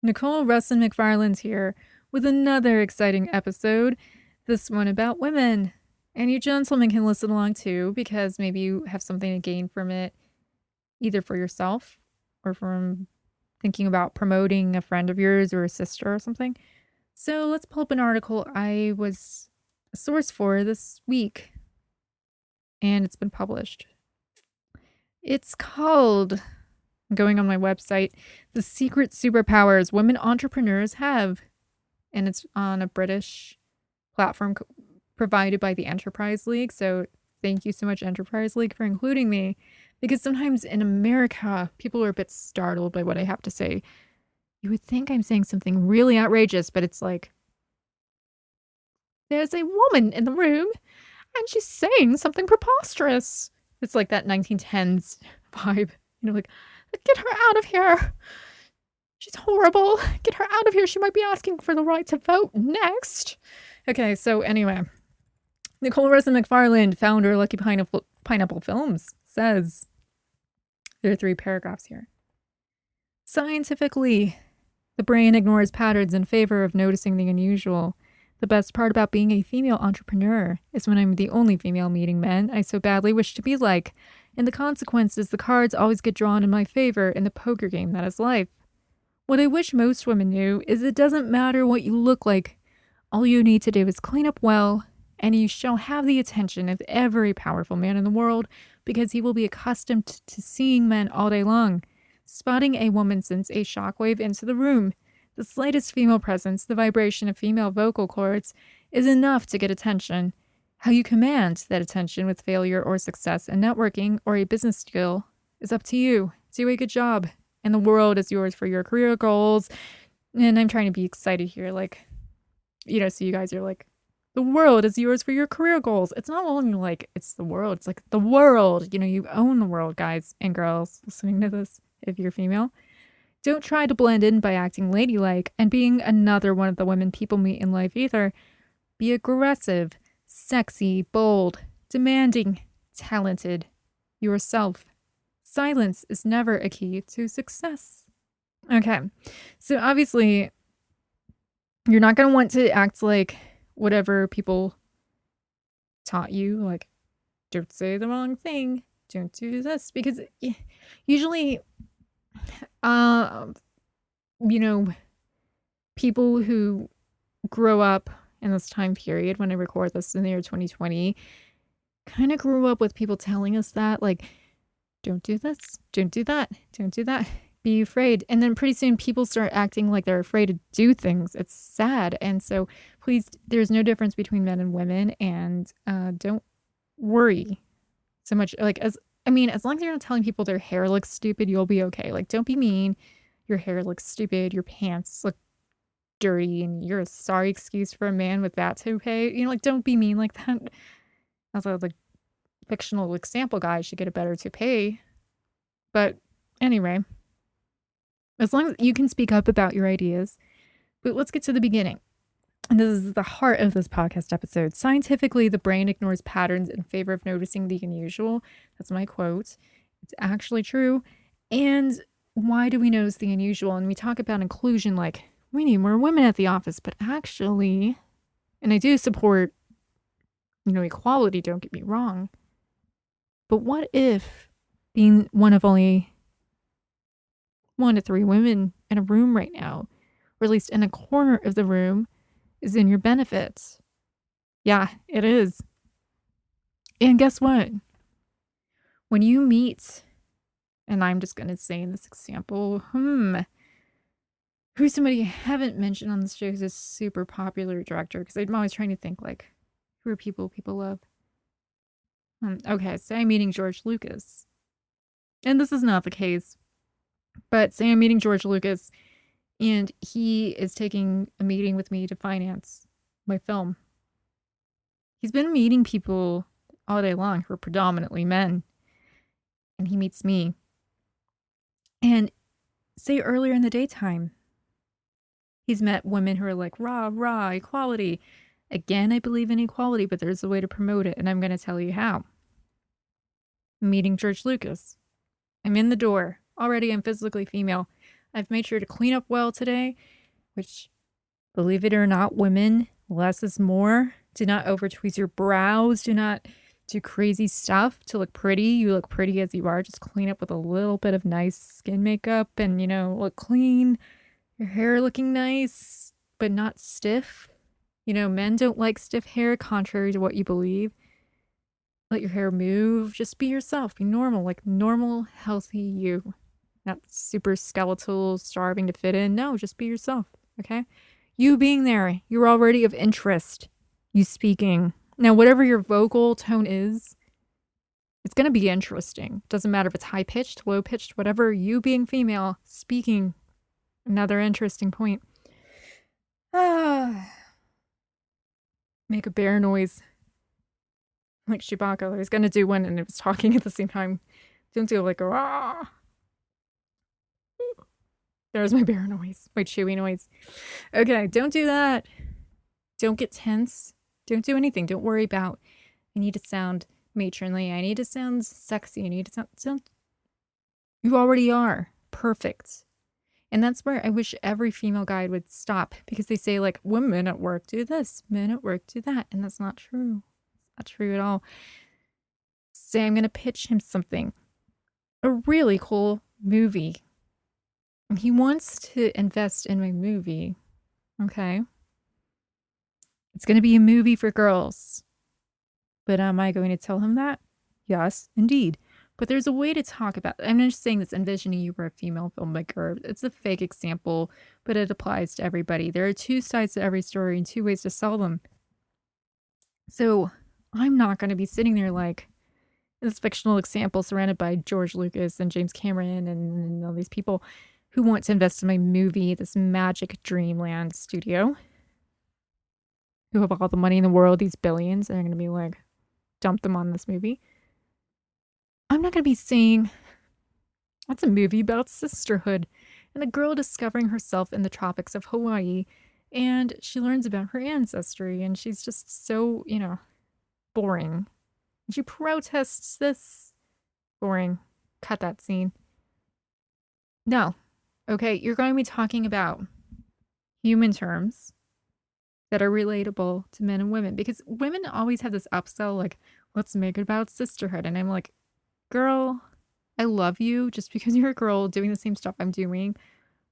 Nicole Russin-McFarland's here with another exciting episode, this one about women. And you gentlemen can listen along too, because maybe you have something to gain from it, either for yourself or from thinking about promoting a friend of yours or a sister or something. So let's pull up an article I was a source for this week, and it's been published. It's called, going on my website, The Secret Superpowers Women Entrepreneurs Have. And it's on a British platform provided by the Enterprise League. So thank you so much, Enterprise League, for including me. Because sometimes in America, people are a bit startled by what I have to say. You would think I'm saying something really outrageous, but it's like, there's a woman in the room and she's saying something preposterous. It's like that 1910s vibe. Like, get her out of here. She's horrible. Get her out of here. She might be asking for the right to vote next. Okay, so anyway, Nicole Russin-McFarland, founder of Lucky Pineapple Films, says, there are 3 paragraphs here. Scientifically, the brain ignores patterns in favor of noticing the unusual. The best part about being a female entrepreneur is when I'm the only female meeting men I so badly wish to be like, and the consequence is the cards always get drawn in my favor in the poker game that is life. What I wish most women knew is it doesn't matter what you look like. All you need to do is clean up well, and you shall have the attention of every powerful man in the world, because he will be accustomed to seeing men all day long. Spotting a woman sends a shockwave into the room. The slightest female presence, the vibration of female vocal cords, is enough to get attention. How you command that attention with failure or success in networking or a business deal is up to you. Do a good job. And the world is yours for your career goals. And I'm trying to be excited here, like, so you guys are like, the world is yours for your career goals. It's not only like it's the world, it's like the world. You own the world, guys and girls listening to this, if you're female. Don't try to blend in by acting ladylike and being another one of the women people meet in life either. Be aggressive, sexy, bold, demanding, talented, yourself. Silence is never a key to success. Okay, so obviously, you're not going to want to act like whatever people taught you, like, don't say the wrong thing, don't do this, because usually, people who grow up in this time period, when I record this in the year 2020, kind of grew up with people telling us that, like, don't do this, don't do that, don't do that, be afraid. And then pretty soon people start acting like they're afraid to do things. It's sad. And so please, there's no difference between men and women, and don't worry so much. Like, as long as you're not telling people their hair looks stupid, you'll be okay. Like, don't be mean. Your hair looks stupid, your pants look dirty, and you're a sorry excuse for a man with that toupee. Like, don't be mean like that. As a fictional example, guy should get a better toupee. But anyway, as long as you can speak up about your ideas. But let's get to the beginning. And this is the heart of this podcast episode. Scientifically, the brain ignores patterns in favor of noticing the unusual. That's my quote. It's actually true. And why do we notice the unusual? And we talk about inclusion like, we need more women at the office. But actually, and I do support, equality, don't get me wrong. But what if being one of only 1 to 3 women in a room right now, or at least in a corner of the room, is in your benefit? Yeah, it is. And guess what? When you meet, and I'm just going to say in this example, who's somebody I haven't mentioned on this show who's a super popular director, because I'm always trying to think, like, who are people love? Okay, say I'm meeting George Lucas. And this is not the case. But say I'm meeting George Lucas, and he is taking a meeting with me to finance my film. He's been meeting people all day long who are predominantly men. And he meets me. And say earlier in the daytime, he's met women who are like, rah, rah, equality. Again, I believe in equality, but there's a way to promote it, and I'm going to tell you how. I'm meeting George Lucas. I'm in the door. Already I'm physically female. I've made sure to clean up well today, which, believe it or not, women, less is more. Do not over tweeze your brows. Do not do crazy stuff to look pretty. You look pretty as you are. Just clean up with a little bit of nice skin makeup and, look clean. Your hair looking nice, but not stiff. Men don't like stiff hair, contrary to what you believe. Let your hair move. Just be yourself. Be normal, like normal, healthy you. Not super skeletal, starving to fit in. No, just be yourself, okay? You being there, you're already of interest. You speaking. Now, whatever your vocal tone is, it's going to be interesting. Doesn't matter if it's high-pitched, low-pitched, whatever. You being female, speaking. Another interesting point. Make a bear noise. Like Chewbacca. I was going to do one and it was talking at the same time. Don't do like a rah. There's my bear noise. My chewy noise. Okay, don't do that. Don't get tense. Don't do anything. Don't worry about, I need to sound matronly. I need to sound sexy. I need to sound you already are. Perfect. And that's where I wish every female guide would stop, because they say, like, women at work do this, men at work do that. And that's not true. Not true at all. Say I'm going to pitch him something. A really cool movie. And he wants to invest in my movie. Okay. It's going to be a movie for girls. But am I going to tell him that? Yes, indeed. But there's a way to talk about it. I'm not just saying this, envisioning you were a female filmmaker. It's a fake example, but it applies to everybody. There are two sides to every story and two ways to sell them. So I'm not going to be sitting there like this fictional example surrounded by George Lucas and James Cameron and all these people who want to invest in my movie, this magic dreamland studio, who have all the money in the world, these billions, and they're going to be like, dump them on this movie. I'm not going to be saying, that's a movie about sisterhood and a girl discovering herself in the tropics of Hawaii, and she learns about her ancestry, and she's just so, boring. She protests this. Boring. Cut that scene. No. Okay, you're going to be talking about human terms that are relatable to men and women, because women always have this upsell, like, let's make it about sisterhood. And I'm like, girl, I love you just because you're a girl doing the same stuff I'm doing,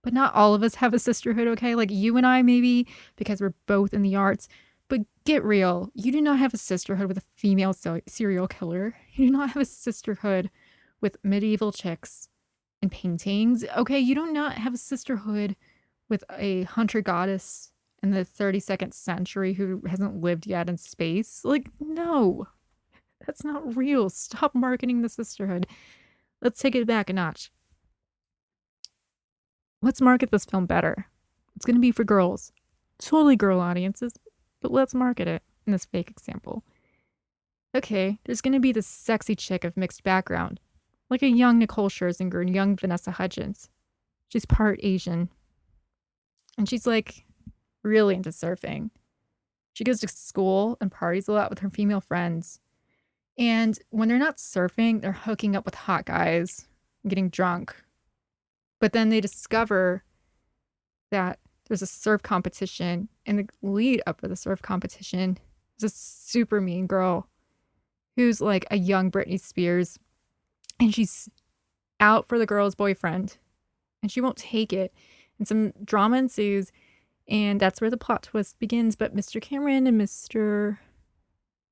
but not all of us have a sisterhood, okay? Like you and I, maybe, because we're both in the arts, but get real. You do not have a sisterhood with a female serial killer. You do not have a sisterhood with medieval chicks and paintings, okay? You do not have a sisterhood with a hunter goddess in the 32nd century who hasn't lived yet in space. Like, no. That's not real. Stop marketing the sisterhood. Let's take it back a notch. Let's market this film better. It's going to be for girls. Totally girl audiences, but let's market it in this fake example. Okay, there's going to be this sexy chick of mixed background, like a young Nicole Scherzinger and young Vanessa Hudgens. She's part Asian. And she's like really into surfing. She goes to school and parties a lot with her female friends. And when they're not surfing, they're hooking up with hot guys, getting drunk. But then they discover that there's a surf competition, and the lead up for the surf competition is a super mean girl who's like a young Britney Spears, and she's out for the girl's boyfriend, and she won't take it. And some drama ensues, and that's where the plot twist begins. But Mr. Cameron and Mr.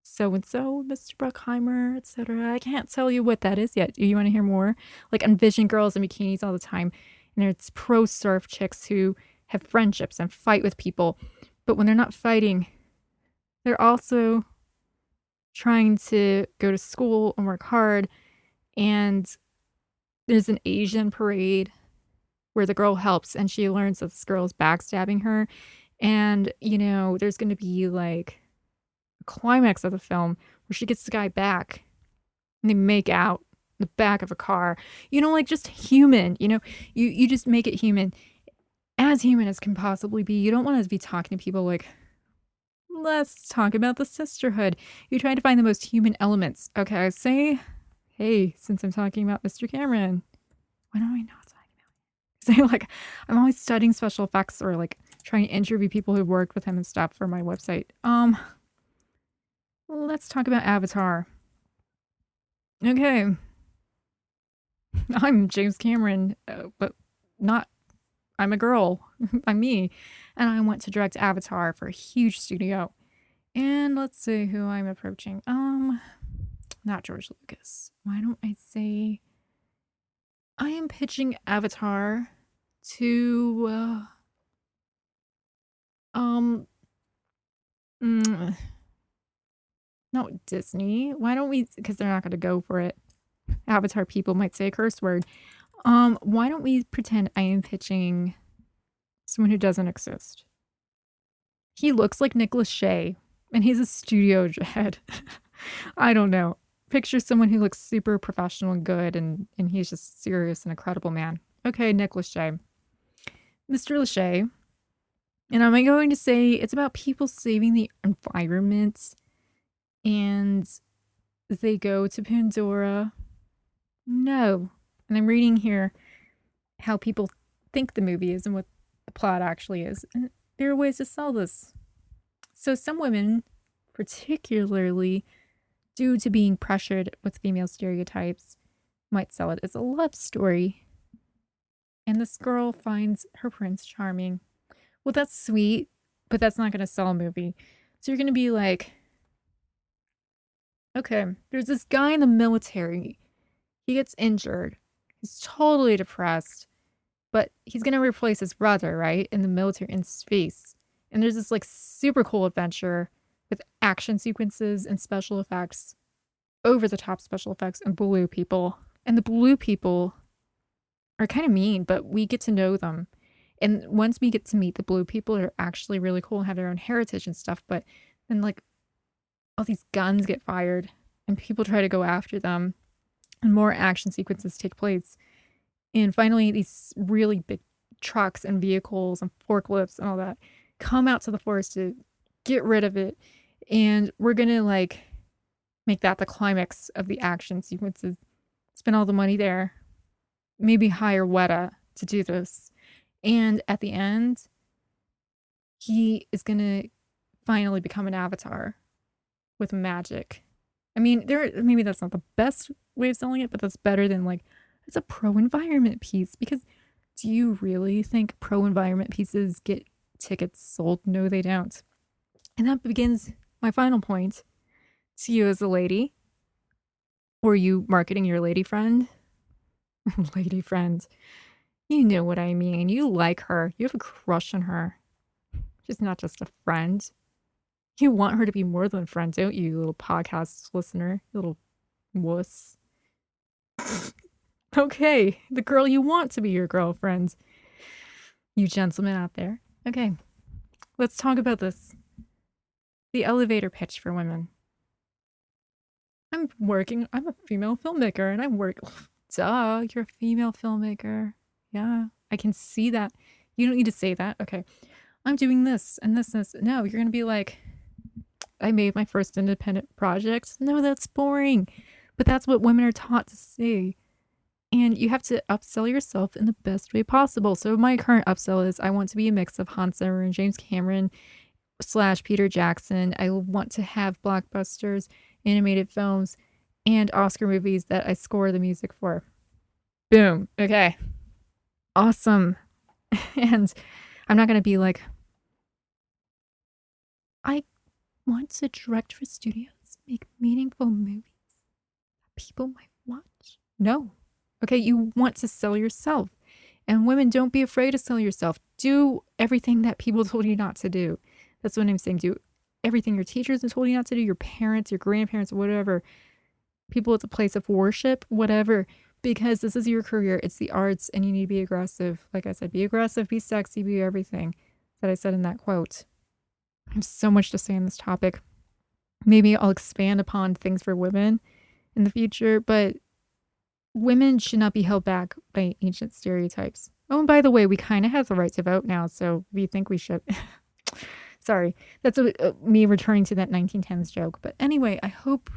so-and-so, Mr. Bruckheimer, etc. I can't tell you what that is yet. Do you want to hear more? Like, envision girls in bikinis all the time. And there's pro surf chicks who have friendships and fight with people. But when they're not fighting, they're also trying to go to school and work hard. And there's an Asian parade where the girl helps and she learns that this girl is backstabbing her. And, there's going to be like climax of the film where she gets the guy back and they make out in the back of a car, like just human, you just make it human as can possibly be. You don't want to be talking to people like, let's talk about the sisterhood. You try to find the most human elements. Okay, I say, hey, since I'm talking about Mr. Cameron, why don't I not talk about it? So like, I'm always studying special effects or like trying to interview people who worked with him and stuff for my website. Let's talk about Avatar. Okay, I'm James Cameron, but not. I'm a girl. I'm me, and I want to direct Avatar for a huge studio. And let's see who I'm approaching. Not George Lucas. Why don't I say I am pitching Avatar to mm, no Disney. Why don't we? Because they're not going to go for it. Avatar people might say a curse word. Why don't we pretend I am pitching someone who doesn't exist? He looks like Nicholas Shea, and he's a studio head. I don't know. Picture someone who looks super professional and good, and he's just serious and a credible man. Okay, Nick Lachey. Mr. Lachey. And am I going to say it's about people saving the environment and they go to Pandora? No. And I'm reading here how people think the movie is and what the plot actually is. And there are ways to sell this. So some women, particularly due to being pressured with female stereotypes, might sell it as a love story. And this girl finds her prince charming. Well, that's sweet, but that's not going to sell a movie. So you're going to be like, okay, there's this guy in the military. He gets injured. He's totally depressed, but he's going to replace his brother, right? In the military, in space. And there's this like super cool adventure with action sequences and special effects, over the top special effects, and blue people. And the blue people are kind of mean, but we get to know them. And once we get to meet the blue people, they're actually really cool and have their own heritage and stuff. But then like all these guns get fired and people try to go after them and more action sequences take place. And finally, these really big trucks and vehicles and forklifts and all that come out to the forest to get rid of it. And we're going to like make that the climax of the action sequences. Spend all the money there. Maybe hire Weta to do this. And at the end, he is going to finally become an avatar with magic. I mean, maybe that's not the best way of selling it, but that's better than like, it's a pro-environment piece. Because do you really think pro-environment pieces get tickets sold? No, they don't. And that begins my final point to you as a lady. Or you marketing your lady friend. Lady friend. You know what I mean. You like her. You have a crush on her. She's not just a friend. You want her to be more than a friend, don't you, you little podcast listener? You little wuss. Okay, the girl you want to be your girlfriend. You gentlemen out there. Okay, let's talk about this. The elevator pitch for women. I'm a female filmmaker, and duh, you're a female filmmaker. Yeah, I can see that. You don't need to say that. Okay, I'm doing this and this and this. No, you're going to be like, I made my first independent project. No, that's boring. But that's what women are taught to say. And you have to upsell yourself in the best way possible. So my current upsell is I want to be a mix of Hans Zimmer and James Cameron / Peter Jackson. I want to have blockbusters, animated films, and Oscar movies that I score the music for. Boom. Okay. Awesome. And I'm not going to be like, I want to direct for studios, make meaningful movies that people might watch. No. Okay, you want to sell yourself. And women, don't be afraid to sell yourself. Do everything that people told you not to do. That's what I'm saying. Do everything your teachers have told you not to do, your parents, your grandparents, whatever. People at the place of worship, whatever. Because this is your career. It's the arts, and you need to be aggressive. Like I said, be aggressive, be sexy, be everything that I said in that quote. I have so much to say on this topic. Maybe I'll expand upon things for women in the future, but women should not be held back by ancient stereotypes. Oh, and by the way, we kind of have the right to vote now, so we think we should. Sorry, that's me returning to that 1910s joke. But anyway, I hope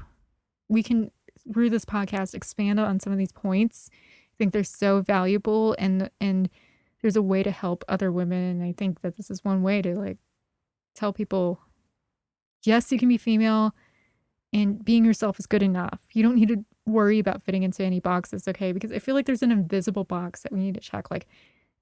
we can, through this podcast, expand on some of these points. I think they're so valuable, and there's a way to help other women. And I think that this is one way to like tell people, yes, you can be female and being yourself is good enough. You don't need to worry about fitting into any boxes, okay? Because I feel like there's an invisible box that we need to check. Like,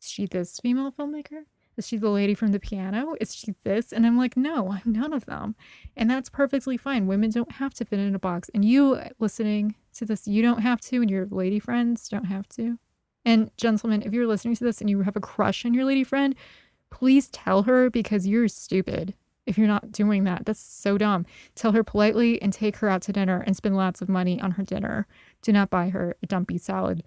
is she this female filmmaker? Is she the lady from the piano? Is she this? And I'm like, no, I'm none of them. And that's perfectly fine. Women don't have to fit in a box. And you listening to this, you don't have to, and your lady friends don't have to. And gentlemen, if you're listening to this and you have a crush on your lady friend, please tell her, because you're stupid if you're not doing that. That's so dumb. Tell her politely and take her out to dinner and spend lots of money on her dinner. Do not buy her a dumpy salad.